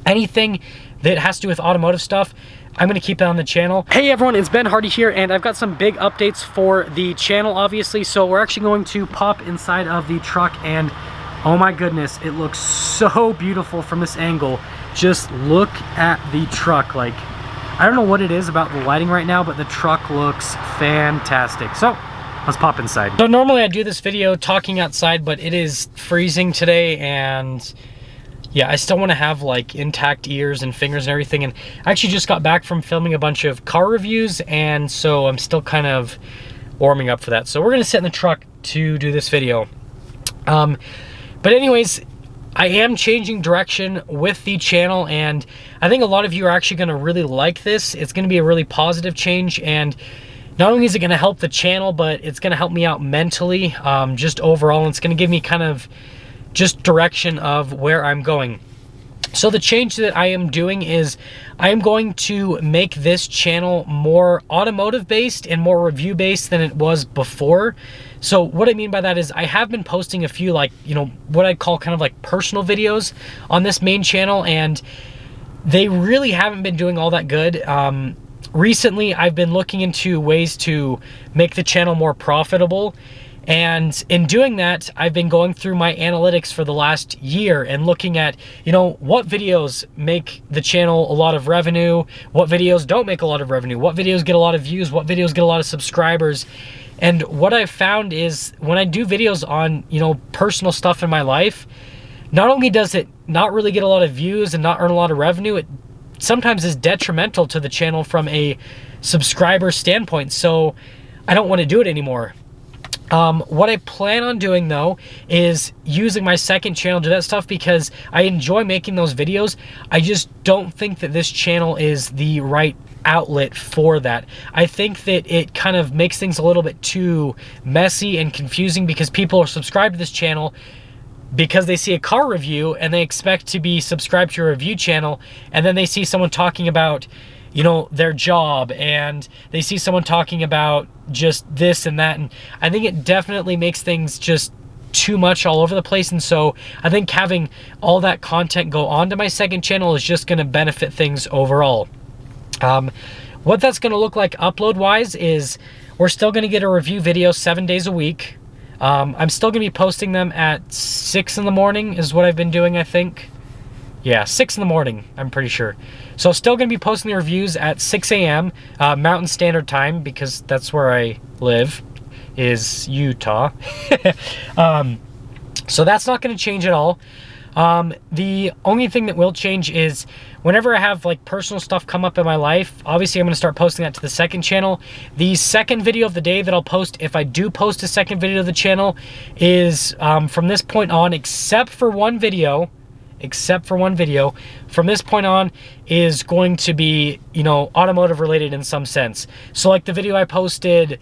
anything that has to do with automotive stuff, I'm gonna keep that on the channel. Hey everyone, it's Ben Hardy here, and I've got some big updates for the channel, obviously. So we're actually going to pop inside of the truck, and oh my goodness, it looks so beautiful from this angle. Just look at the truck. Like, I don't know what it is about the lighting right now, but the truck looks fantastic. So let's pop inside. So normally I do this video talking outside, but it is freezing today, and yeah, I still want to have like intact ears and fingers and everything. And I actually just got back from filming a bunch of car reviews, and so I'm still kind of warming up for that. So we're gonna sit in the truck to do this video. But anyways, I am changing direction with the channel, and I think a lot of you are actually gonna really like this. It's gonna be a really positive change, and not only is it gonna help the channel, but it's gonna help me out mentally, just overall. And it's gonna give me kind of just direction of where I'm going. So the change that I am doing is I am going to make this channel more automotive based and more review based than it was before. So what I mean by that is I have been posting a few, like, you know, what I'd call kind of like personal videos on this main channel, and they really haven't been doing all that good. Recently I've been looking into ways to make the channel more profitable. And in doing that, I've been going through my analytics for the last year and looking at, you know, what videos make the channel a lot of revenue, what videos don't make a lot of revenue, what videos get a lot of views, what videos get a lot of subscribers. And what I've found is when I do videos on, you know, personal stuff in my life, not only does it not really get a lot of views and not earn a lot of revenue, it sometimes is detrimental to the channel from a subscriber standpoint. So I don't want to do it anymore. What I plan on doing though is using my second channel to do that stuff, because I enjoy making those videos. I just don't think that this channel is the right outlet for that. I think that it kind of makes things a little bit too messy and confusing, because people are subscribed to this channel because they see a car review and they expect to be subscribed to a review channel, and then they see someone talking about, you know, their job, and they see someone talking about just this and that. And I think it definitely makes things just too much all over the place. And so I think having all that content go onto my second channel is just going to benefit things overall. What that's going to look like upload wise is we're still going to get a review video 7 days a week. I'm still going to be posting them at 6 in the morning is what I've been doing, I think. Yeah, 6 in the morning, I'm pretty sure. So still gonna be posting the reviews at 6 a.m. Mountain Standard Time, because that's where I live, is Utah. So that's not gonna change at all. The only thing that will change is whenever I have like personal stuff come up in my life, obviously I'm gonna start posting that to the second channel. The second video of the day that I'll post, if I do post a second video to the channel, is from this point on, except for one video, from this point on is going to be, you know, automotive related in some sense. So like the video I posted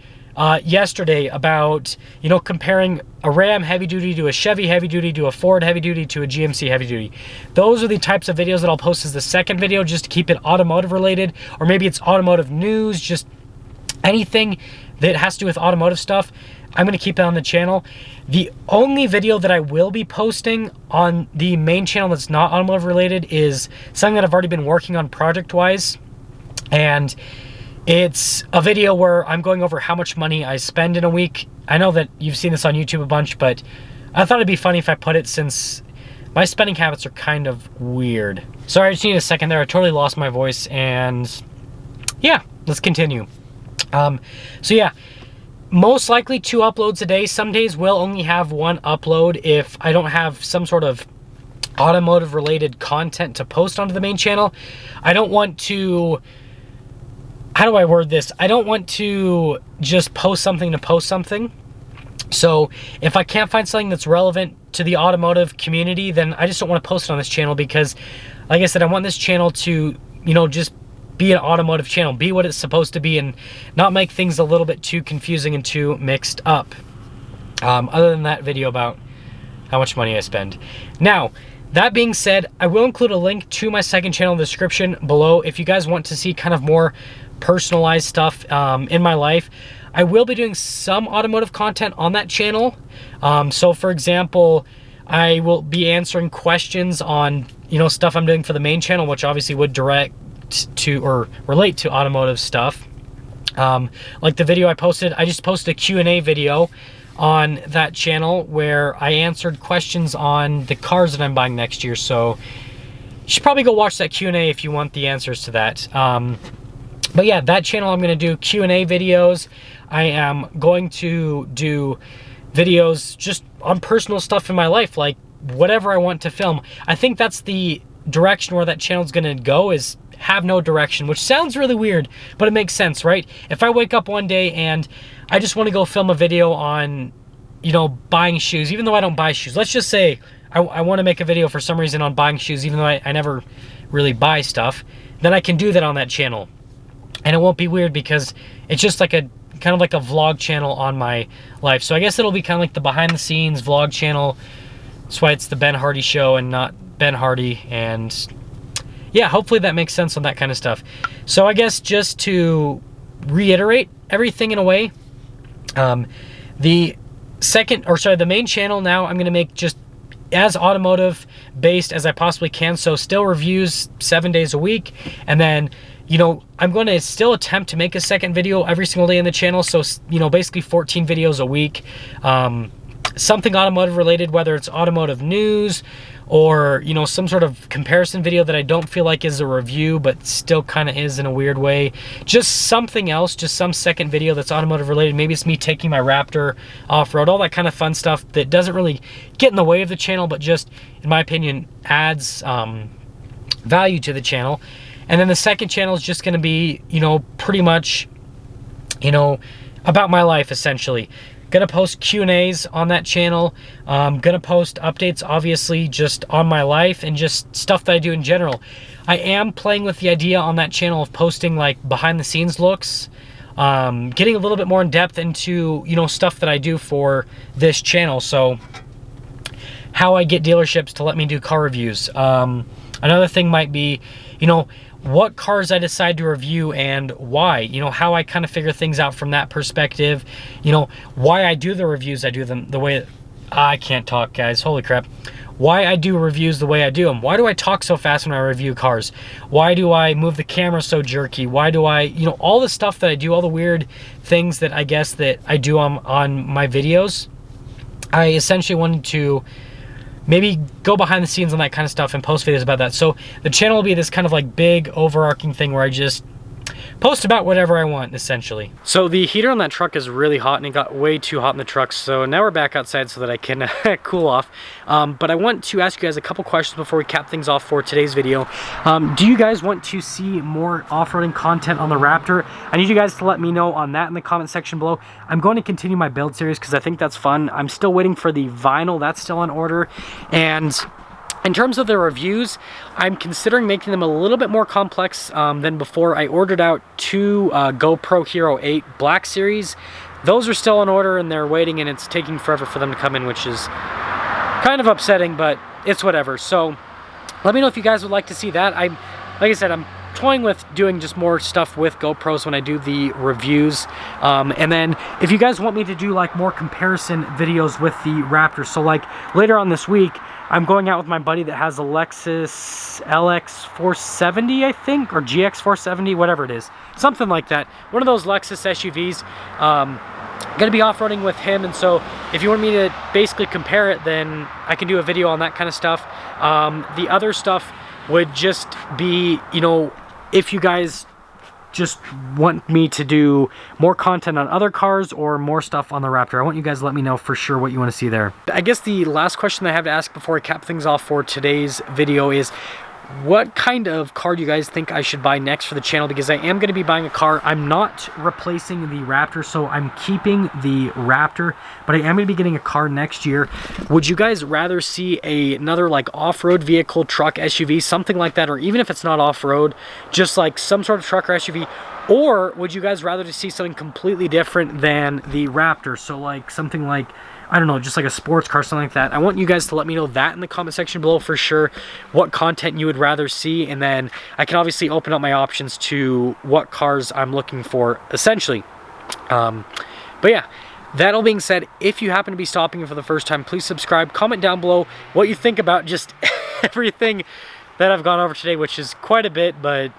yesterday about, you know, comparing a Ram heavy duty to a Chevy heavy duty to a Ford heavy duty to a GMC heavy duty. Those are the types of videos that I'll post as the second video, just to keep it automotive related, or maybe it's automotive news, just anything that has to do with automotive stuff. I'm going to keep that on the channel. The only video that I will be posting on the main channel that's not automotive related is something that I've already been working on project-wise. And it's a video where I'm going over how much money I spend in a week. I know that you've seen this on YouTube a bunch, but I thought it'd be funny if I put it, since my spending habits are kind of weird. Sorry, I just need a second there. I totally lost my voice, and yeah, let's continue. So yeah. Most likely 2 uploads a day. Some days will only have 1 upload if I don't have some sort of automotive related content to post onto the main channel. I don't want to, how do I word this? I don't want to just post something to post something. So if I can't find something that's relevant to the automotive community, then I just don't want to post it on this channel, because like I said, I want this channel to, you know, just be an automotive channel, be what it's supposed to be, and not make things a little bit too confusing and too mixed up. Other than that video about how much money I spend. Now, that being said, I will include a link to my second channel in the description below if you guys want to see kind of more personalized stuff in my life. I will be doing some automotive content on that channel. So for example, I will be answering questions on you know, stuff I'm doing for the main channel, which obviously would direct to or relate to automotive stuff. Like the video I posted, I just posted a Q&A video on that channel where I answered questions on the cars that I'm buying next year. So you should probably go watch that Q&A if you want the answers to that. But yeah, that channel, I'm going to do Q&A videos. I am going to do videos just on personal stuff in my life, like whatever I want to film. I think that's the direction where that channel's going to go, is have no direction, which sounds really weird, but it makes sense, right? If I wake up one day and I just want to go film a video on, you know, buying shoes, even though I don't buy shoes. Let's just say I want to make a video for some reason on buying shoes, even though I never really buy stuff, then I can do that on that channel. And it won't be weird because it's just like a kind of like a vlog channel on my life. So I guess it'll be kind of like the behind the scenes vlog channel. That's why it's the Ben Hardy Show and not Ben Hardy. And yeah, hopefully that makes sense on that kind of stuff. So I guess just to reiterate everything in a way, the main channel now I'm going to make just as automotive based as I possibly can. So still reviews 7 days a week. And then, you know, I'm going to still attempt to make a second video every single day in the channel. So, you know, basically 14 videos a week. Something automotive related, whether it's automotive news or, you know, some sort of comparison video that I don't feel like is a review, but still kind of is in a weird way. Just something else, just some second video that's automotive related. Maybe it's me taking my Raptor off-road, all that kind of fun stuff that doesn't really get in the way of the channel, but just, in my opinion, adds value to the channel. And then the second channel is just going to be, you know, pretty much, you know, about my life, essentially. Gonna post Q&As on that channel. Gonna post updates, obviously, just on my life and just stuff that I do in general. I am playing with the idea on that channel of posting like behind the scenes looks, getting a little bit more in depth into, you know, stuff that I do for this channel. So how I get dealerships to let me do car reviews. Another thing might be, you know, what cars I decide to review and why, you know, how I kind of figure things out from that perspective, you know, why I do the reviews, I do them the way, I can't talk, guys, holy crap, why I do reviews the way I do them. Why do I talk so fast when I review cars? Why do I move the camera so jerky? Why do I, you know, all the stuff that I do, all the weird things that I guess that I do on my videos. I essentially wanted to maybe go behind the scenes on that kind of stuff and post videos about that. So the channel will be this kind of like big overarching thing where I just post about whatever I want, essentially. So the heater on that truck is really hot, and it got way too hot in the truck. So now we're back outside so that I can cool off. But I want to ask you guys a couple questions before we cap things off for today's video. Do you guys want to see more off-roading content on the Raptor? I need you guys to let me know on that in the comment section below. I'm going to continue my build series because I think that's fun. I'm still waiting for the vinyl. That's still on order. And in terms of the reviews, I'm considering making them a little bit more complex than before. I ordered out 2 GoPro Hero 8 Black Series. Those are still on order and they're waiting, and it's taking forever for them to come in, which is kind of upsetting, but it's whatever. So let me know if you guys would like to see that. Like I said, I'm toying with doing just more stuff with GoPros when I do the reviews. And then if you guys want me to do like more comparison videos with the Raptor, so like later on this week, I'm going out with my buddy that has a Lexus LX470, I think, or GX470, whatever it is. Something like that. One of those Lexus SUVs. Gonna be off-roading with him, and so if you want me to basically compare it, then I can do a video on that kind of stuff. The other stuff would just be, you know, if you guys just want me to do more content on other cars or more stuff on the Raptor, I want you guys to let me know for sure what you want to see there. I guess the last question I have to ask before I cap things off for today's video is, what kind of car do you guys think I should buy next for the channel? Because I am going to be buying a car. I'm not replacing the Raptor, so I'm keeping the Raptor, but I am going to be getting a car next year. Would you guys rather see another like off-road vehicle, truck, SUV, something like that, or even if it's not off-road, just like some sort of truck or SUV? Or would you guys rather to see something completely different than the Raptor? So like something like, I don't know, just like a sports car, something like that. I want you guys to let me know that in the comment section below for sure, what content you would rather see, and then I can obviously open up my options to what cars I'm looking for, essentially. But yeah, that all being said, if you happen to be stopping for the first time, please subscribe, comment down below what you think about just everything that I've gone over today, which is quite a bit, but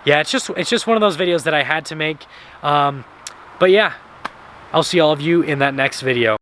yeah, it's just one of those videos that I had to make. But yeah, I'll see all of you in that next video.